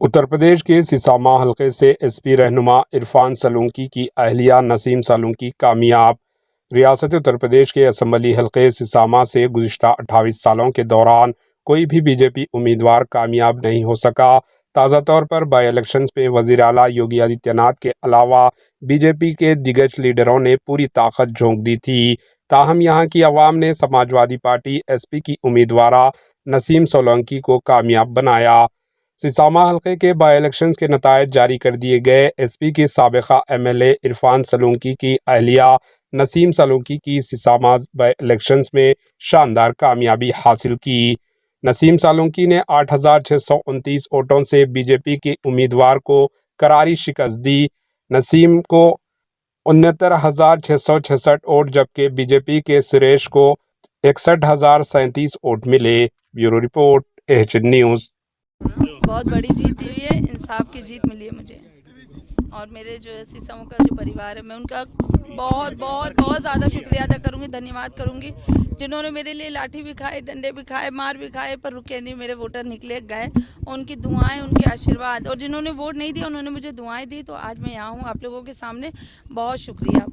उत्तर प्रदेश के सिसामा हलके से एसपी रहनुमा इरफान सलूंकी की अहलिया नसीम सलूंकी कामयाब। रियासत उत्तर प्रदेश के असम्बली हलके सिसामा से गुज़िश्ता 28 सालों के दौरान कोई भी बीजेपी उम्मीदवार कामयाब नहीं हो सका। ताज़ा तौर पर बाई इलेक्शंस में वज़ीर आला योगी आदित्यनाथ के अलावा बीजेपी के दिग्गज लीडरों ने पूरी ताकत झोंक दी थी। ताहम यहाँ की आवाम ने समाजवादी पार्टी एसपी की उम्मीदवार नसीम सोलंकी को कामयाब बनाया। सिसामा हलके के बाई इलेक्शंस के नतायज जारी कर दिए गए। एसपी के साबिका एमएलए इरफान सलूंकी की अहलिया नसीम सलूंकी की सिसामा बाई इलेक्शंस में शानदार कामयाबी हासिल की। नसीम सलूंकी ने 8,629 वोटों से बीजेपी के उम्मीदवार को करारी शिकस्त दी। नसीम को 69,666 वोट जबकि बीजेपी के सुरेश को 61,037 वोट मिले। Bureau report AHN news. बहुत बड़ी जीत हुई है, इंसाफ की जीत मिली है मुझे और मेरे जो है सिसामो का जो परिवार है, मैं उनका बहुत बहुत बहुत ज़्यादा शुक्रिया अदा करूँगी, धन्यवाद करूँगी, जिन्होंने मेरे लिए लाठी भी खाए, डंडे भी खाए, मार भी खाए, पर रुके नहीं। मेरे वोटर निकले गए, उनकी दुआएं, उनके आशीर्वाद, और जिन्होंने वोट नहीं दिया उन्होंने मुझे दुआएं दी, तो आज मैं यहाँ हूँ आप लोगों के सामने। बहुत शुक्रिया।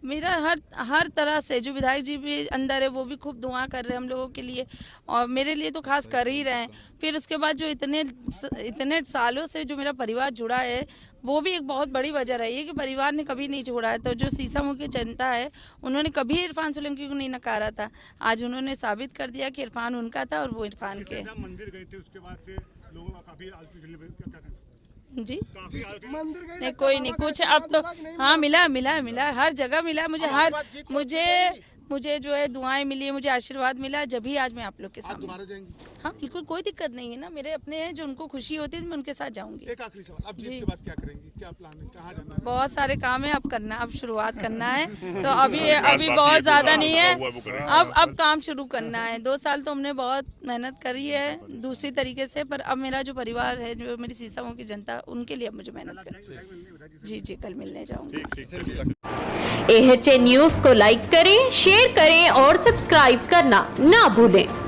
मेरा हर तरह से जो विधायक जी भी अंदर है वो भी खूब दुआ कर रहे हैं हम लोगों के लिए, और मेरे लिए तो खास कर ही रहे हैं। फिर उसके बाद जो इतने सालों से जो मेरा परिवार जुड़ा है, वो भी एक बहुत बड़ी वजह रही है कि परिवार ने कभी नहीं छोड़ा है। तो जो सिसामो की जनता है, उन्होंने कभी इरफान सोलंकी को नहीं नकारा था। आज उन्होंने साबित कर दिया कि इरफान उनका था और वो इरफान के। मंदिर गए थे, उसके बाद से लोगों का काफी जी नहीं, कोई नहीं, कुछ अब तो हाँ मिला हर जगह मिला मुझे जो है दुआएं मिली, मुझे आशीर्वाद मिला, जब भी आज मैं आप लोग के सामने। हाँ बिल्कुल, कोई दिक्कत नहीं है ना, मेरे अपने हैं जो उनको खुशी होती है, मैं उनके साथ जाऊंगी। एक आखिरी सवाल, अब जीत के बाद क्या करेंगी, क्या प्लान है, कहाँ जाना है? बहुत सारे काम है, अब शुरुआत करना है, तो अभी बहुत ज्यादा नहीं है, अब काम शुरू करना है। 2 साल तो हमने बहुत मेहनत करी है दूसरी तरीके से, पर अब मेरा जो परिवार है, जो मेरी सिसामो की जनता, उनके लिए अब मुझे मेहनत करनी। जी कल मिलने जाऊंगी। एएचएन न्यूज़ को लाइक करें, शेयर करें और सब्सक्राइब करना ना भूलें।